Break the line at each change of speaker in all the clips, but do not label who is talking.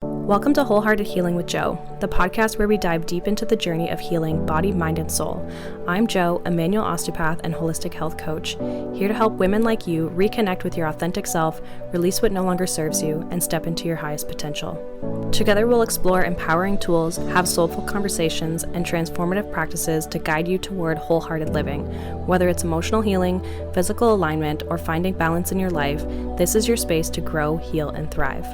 Welcome to Wholehearted Healing with Jo, the podcast where we dive deep into the journey of healing body, mind, and soul. I'm Jo, a manual osteopath and holistic health coach, here to help women like you reconnect with your authentic self, release what no longer serves you, and step into your highest potential. Together, we'll explore empowering tools, have soulful conversations, and transformative practices to guide you toward wholehearted living. Whether it's emotional healing, physical alignment, or finding balance in your life, this is your space to grow, heal, and thrive.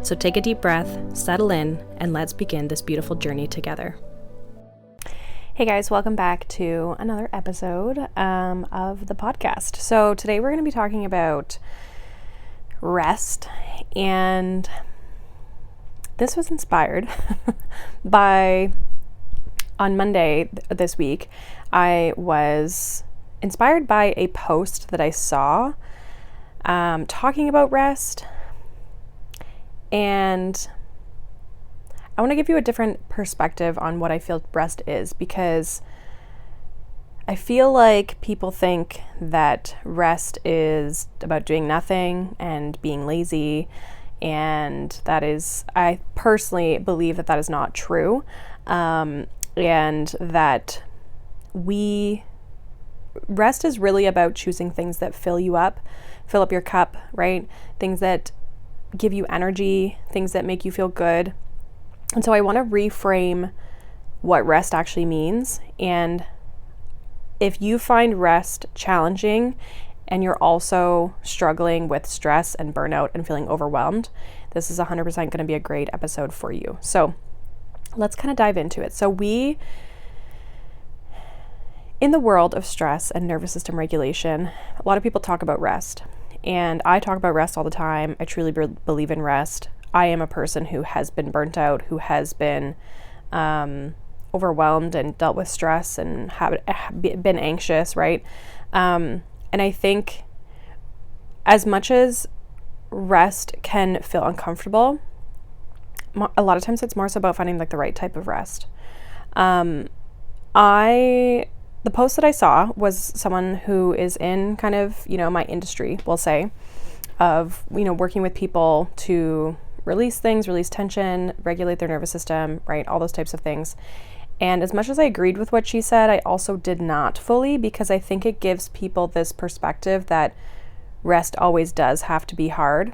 So take a deep breath, settle in, and let's begin this beautiful journey together. Hey guys, welcome back to another episode of the podcast. So today we're going to be talking about rest, and this was inspired by, on Monday this week, I was inspired by a post that I saw talking about rest. And I want to give you a different perspective on what I feel rest is, because I feel like people think that rest is about doing nothing and being lazy, and I personally believe that is not true, and that rest is really about choosing things that fill up your cup, right? Things that give you energy, things that make you feel good. And so I want to reframe what rest actually means. And if you find rest challenging and you're also struggling with stress and burnout and feeling overwhelmed, this is 100% going to be a great episode for you. So let's kind of dive into it. So in the world of stress and nervous system regulation, a lot of people talk about rest. And I talk about rest all the time. I truly believe in rest. I am a person who has been burnt out, who has been overwhelmed and dealt with stress and been anxious, right? And I think as much as rest can feel uncomfortable, a lot of times it's more so about finding like the right type of rest. The post that I saw was someone who is in kind of, my industry, we'll say, of, working with people to release tension, regulate their nervous system, right? All those types of things. And as much as I agreed with what she said, I also did not fully, because I think it gives people this perspective that rest always does have to be hard.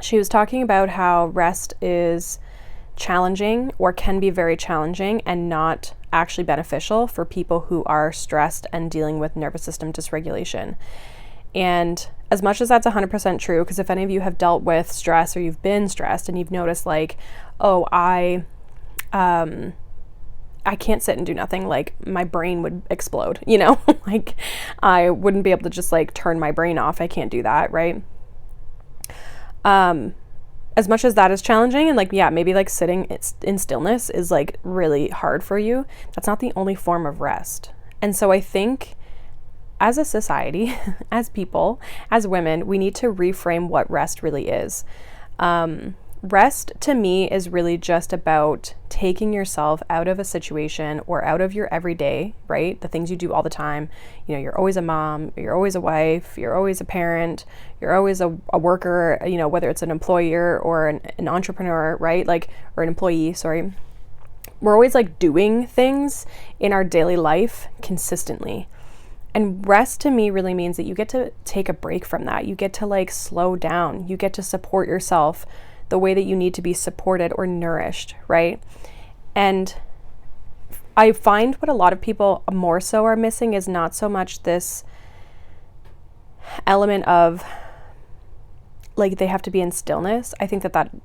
She was talking about how rest is challenging, or can be very challenging, and not actually beneficial for people who are stressed and dealing with nervous system dysregulation. And as much as that's 100% true, because if any of you have dealt with stress or you've been stressed and you've noticed like, oh, I can't sit and do nothing, like my brain would explode, like I wouldn't be able to just like turn my brain off. I can't do that, right? As much as that is challenging, and like, yeah, maybe like sitting in stillness is like really hard for you, that's not the only form of rest. And so I think as a society, as people, as women, we need to reframe what rest really is. Rest to me is really just about taking yourself out of a situation or out of your everyday, right? The things you do all the time. You're always a mom, you're always a wife, you're always a parent, you're always a worker, whether it's an employer or an entrepreneur, right? Or an employee, sorry. We're always like doing things in our daily life consistently. And rest to me really means that you get to take a break from that. You get to like slow down. You get to support yourself the way that you need to be supported or nourished, right? And I find what a lot of people more so are missing is not so much this element of like they have to be in stillness. I think that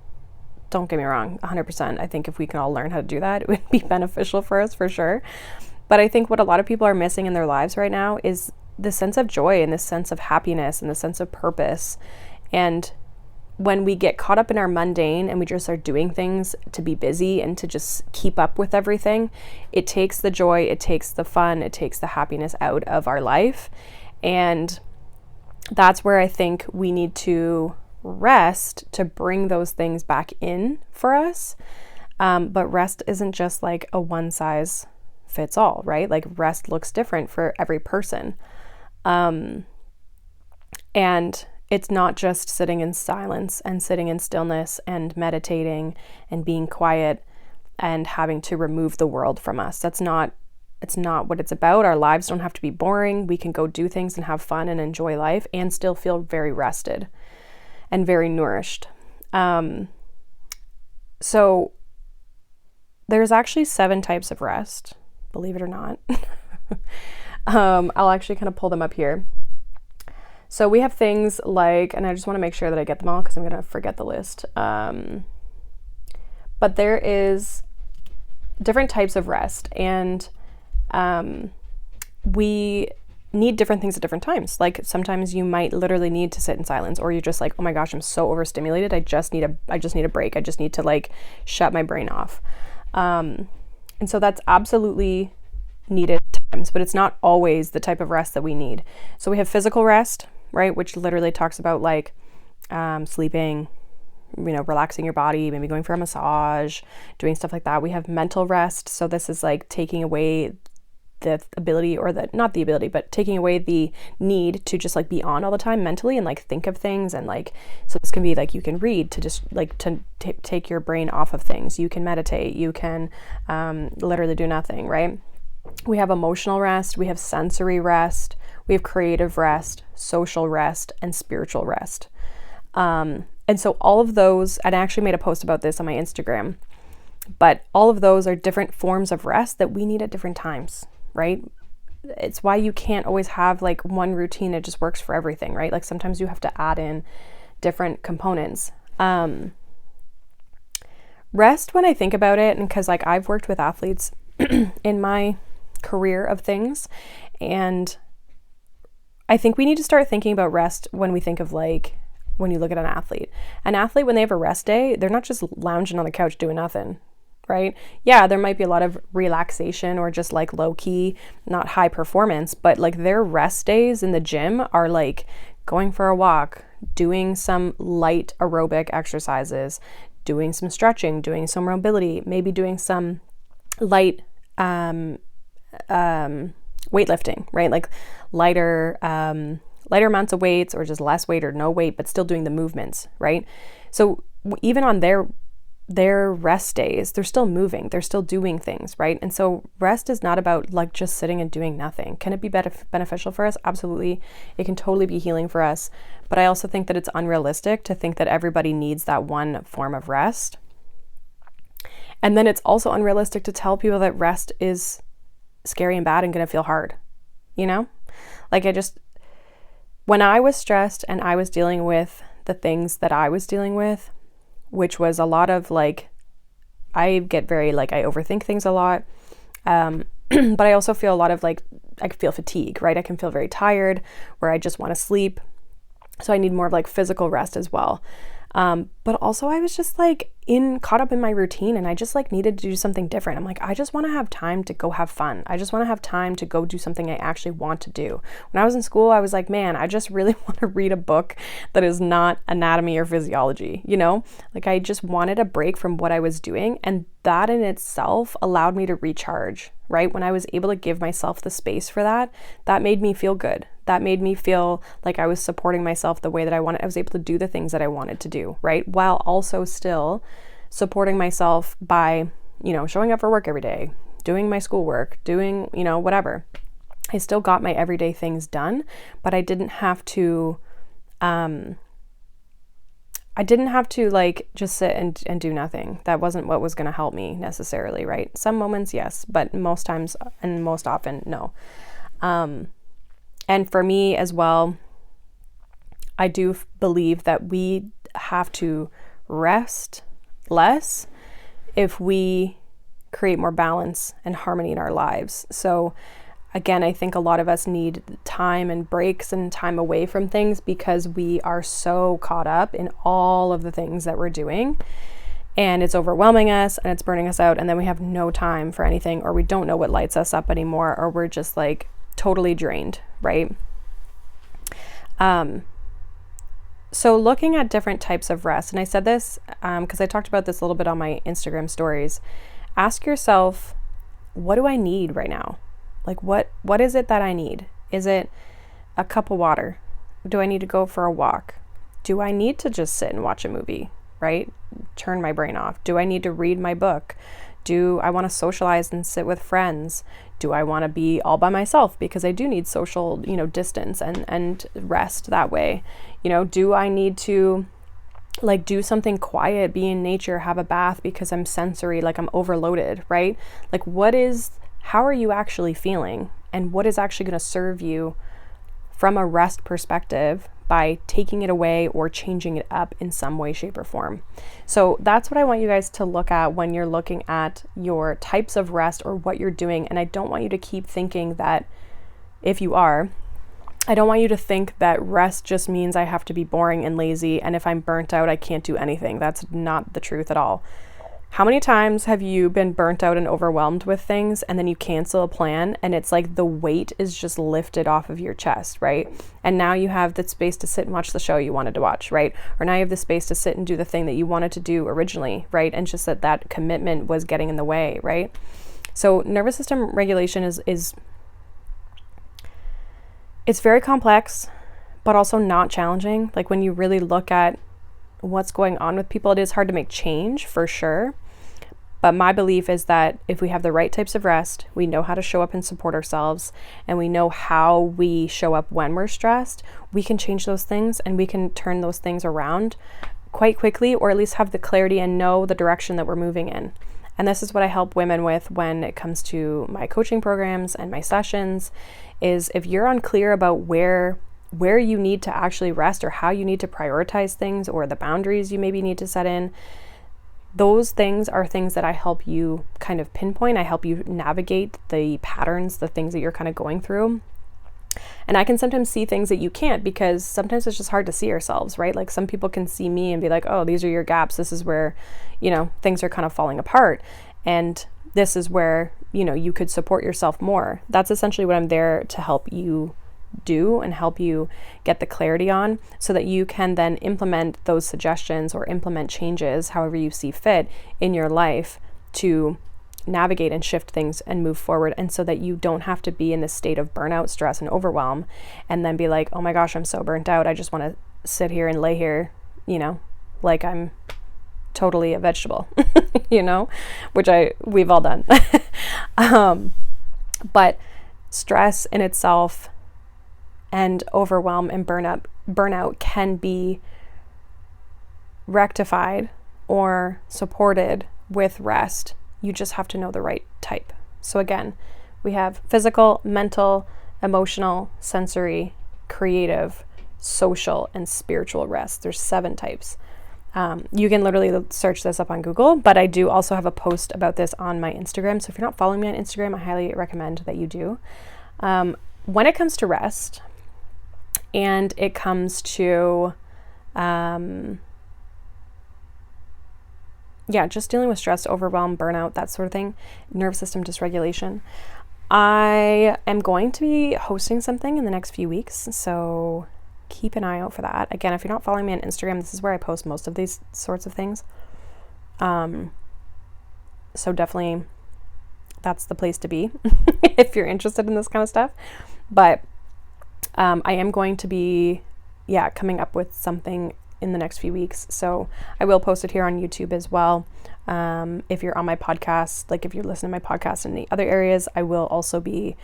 don't get me wrong, 100%. I think if we can all learn how to do that, it would be beneficial for us for sure. But I think what a lot of people are missing in their lives right now is the sense of joy and the sense of happiness and the sense of purpose. And when we get caught up in our mundane and we just are doing things to be busy and to just keep up with everything, it takes the joy, it takes the fun, it takes the happiness out of our life. And that's where I think we need to rest to bring those things back in for us. But rest isn't just like a one size fits all, right? Like rest looks different for every person. And it's not just sitting in silence and sitting in stillness and meditating and being quiet and having to remove the world from us. It's not what it's about. Our lives don't have to be boring. We can go do things and have fun and enjoy life and still feel very rested and very nourished. So there's actually 7 types of rest, believe it or not. I'll actually kind of pull them up here. So we have things like, and I just want to make sure that I get them all because I'm going to forget the list. But there is different types of rest, and we need different things at different times. Like sometimes you might literally need to sit in silence, or you're just like, oh my gosh, I'm so overstimulated. I just need a break. I just need to like shut my brain off. And so that's absolutely needed times, but it's not always the type of rest that we need. So we have physical rest, right? Which literally talks about like sleeping, relaxing your body, maybe going for a massage, doing stuff like that. We have mental rest. So this is like taking away the ability, or not the ability, but taking away the need to just like be on all the time mentally and like think of things. And like, so this can be like, you can read to just like to take your brain off of things. You can meditate, you can literally do nothing, right? We have emotional rest, we have sensory rest, we have creative rest, social rest, and spiritual rest. And so all of those, and I actually made a post about this on my Instagram, but all of those are different forms of rest that we need at different times, right? It's why you can't always have like one routine that just works for everything, right? Like sometimes you have to add in different components. Rest, when I think about it, and because like I've worked with athletes in my career of things, and I think we need to start thinking about rest when we think of like, when you look at an athlete, when they have a rest day, they're not just lounging on the couch doing nothing, right? Yeah, there might be a lot of relaxation or just like low key, not high performance, but like their rest days in the gym are like going for a walk, doing some light aerobic exercises, doing some stretching, doing some mobility, maybe doing some light weightlifting, right? Like lighter amounts of weights, or just less weight or no weight, but still doing the movements, right? So even on their rest days, they're still moving, they're still doing things, right? And so rest is not about like just sitting and doing nothing. Can it be beneficial for us? Absolutely. It can totally be healing for us. But I also think that it's unrealistic to think that everybody needs that one form of rest. And then it's also unrealistic to tell people that rest is scary and bad and going to feel hard, Like when I was stressed and I was dealing with the things that I was dealing with, which was a lot of like, I get very like, I overthink things a lot. But I also feel a lot of like, I feel fatigue, right? I can feel very tired where I just want to sleep. So I need more of like physical rest as well. But also I was just like caught up in my routine, and I just like needed to do something different. I'm like, I just want to have time to go have fun. I just want to have time to go do something I actually want to do. When I was in school, I was like, man, I just really want to read a book that is not anatomy or physiology, Like I just wanted a break from what I was doing, and that in itself allowed me to recharge, right? When I was able to give myself the space for that, that made me feel good. That made me feel like I was supporting myself the way that I wanted. I was able to do the things that I wanted to do, right? While also still supporting myself by, showing up for work every day, doing my schoolwork, doing, whatever. I still got my everyday things done, but I didn't have to like just sit and do nothing. That wasn't what was going to help me necessarily, right? Some moments, yes, but most times and most often, no. And for me as well, I do believe that we have to rest less if we create more balance and harmony in our lives. So again, I think a lot of us need time and breaks and time away from things because we are so caught up in all of the things that we're doing, and it's overwhelming us and it's burning us out, and then we have no time for anything, or we don't know what lights us up anymore, or we're just like totally drained, right? So looking at different types of rest, and I said this because I talked about this a little bit on my Instagram stories, ask yourself, what do I need right now? Like what is it that I need? Is it a cup of water? Do I need to go for a walk? Do I need to just sit and watch a movie, right? Turn my brain off. Do I need to read my book? Do I want to socialize and sit with friends? Do I want to be all by myself? Because I do need social, distance and rest that way. Do I need to do something quiet, be in nature, have a bath because I'm sensory, I'm overloaded, right? How are you actually feeling? And what is actually going to serve you from a rest perspective by taking it away or changing it up in some way, shape, or form? So that's what I want you guys to look at when you're looking at your types of rest or what you're doing. And I don't want you to keep thinking that I don't want you to think that rest just means I have to be boring and lazy, and if I'm burnt out, I can't do anything. That's not the truth at all. How many times have you been burnt out and overwhelmed with things, and then you cancel a plan and it's like the weight is just lifted off of your chest, right? And now you have the space to sit and watch the show you wanted to watch, right? Or now you have the space to sit and do the thing that you wanted to do originally, right? And just that commitment was getting in the way, right? So nervous system regulation is it's very complex, but also not challenging. When you really look at what's going on with people, it is hard to make change for sure. But my belief is that if we have the right types of rest, we know how to show up and support ourselves, and we know how we show up when we're stressed, we can change those things and we can turn those things around quite quickly, or at least have the clarity and know the direction that we're moving in. And this is what I help women with when it comes to my coaching programs and my sessions, is if you're unclear about where you need to actually rest or how you need to prioritize things or the boundaries you maybe need to set in, those things are things that I help you kind of pinpoint. I help you navigate the patterns, the things that you're kind of going through. And I can sometimes see things that you can't, because sometimes it's just hard to see ourselves, right? Some people can see me and be like, oh, these are your gaps. This is where, things are kind of falling apart. And this is where, you could support yourself more. That's essentially what I'm there to help you do and help you get the clarity on, so that you can then implement those suggestions or implement changes however you see fit in your life to navigate and shift things and move forward, and so that you don't have to be in this state of burnout, stress, and overwhelm and then be like, oh my gosh, I'm so burnt out, I just want to sit here and lay here, like I'm totally a vegetable, which we've all done. But stress in itself and overwhelm and burnout can be rectified or supported with rest. You just have to know the right type. So again, we have physical, mental, emotional, sensory, creative, social, and spiritual rest. There's 7 types. You can literally search this up on Google, but I do also have a post about this on my Instagram. So if you're not following me on Instagram, I highly recommend that you do. When it comes to rest, and it comes to, just dealing with stress, overwhelm, burnout, that sort of thing, nervous system dysregulation, I am going to be hosting something in the next few weeks, so keep an eye out for that. Again, if you're not following me on Instagram, this is where I post most of these sorts of things. So definitely that's the place to be if you're interested in this kind of stuff. But I am going to be, coming up with something in the next few weeks. So I will post it here on YouTube as well. If you're on my podcast, if you're listening to my podcast in the other areas, I will also be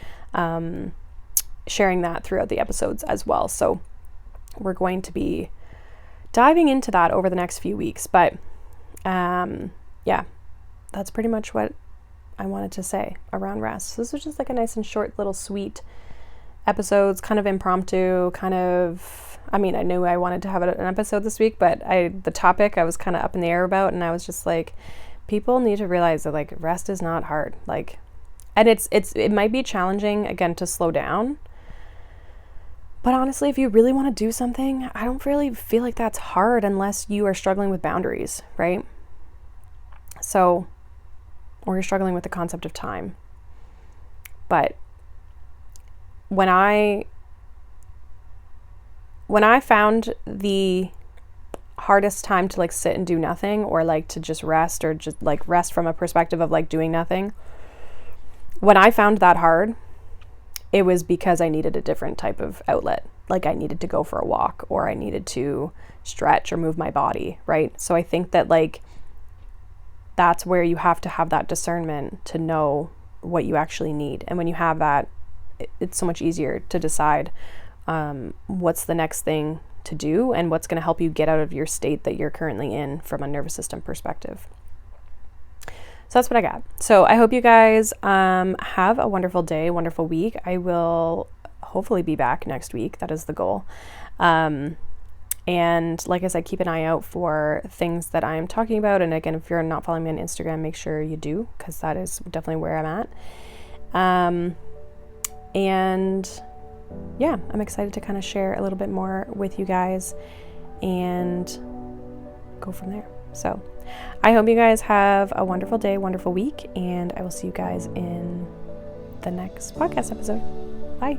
sharing that throughout the episodes as well. So we're going to be diving into that over the next few weeks. But that's pretty much what I wanted to say around rest. So this was just a nice and short little sweet episodes, kind of impromptu, I knew I wanted to have an episode this week, but the topic I was kind of up in the air about, and I was just like, people need to realize that rest is not hard. And it might be challenging again to slow down, but honestly, if you really want to do something, I don't really feel like that's hard unless you are struggling with boundaries, right? So, or you're struggling with the concept of time. But when I found the hardest time to sit and do nothing, or to just rest, or just rest from a perspective of doing nothing, when I found that hard, it was because I needed a different type of outlet. like I needed to go for a walk or I needed to stretch or move my body, right? So I think that like that's where you have to have that discernment to know what you actually need. And when you have that, it's so much easier to decide what's the next thing to do and what's going to help you get out of your state that you're currently in from a nervous system perspective. So that's what I got. So I hope you guys have a wonderful day, wonderful week. I will hopefully be back next week. That is the goal. And like I said, keep an eye out for things that I'm talking about. And again, if you're not following me on Instagram, make sure you do, because that is definitely where I'm at. And yeah, I'm excited to kind of share a little bit more with you guys and go from there. So I hope you guys have a wonderful day, wonderful week, and I will see you guys in the next podcast episode. Bye.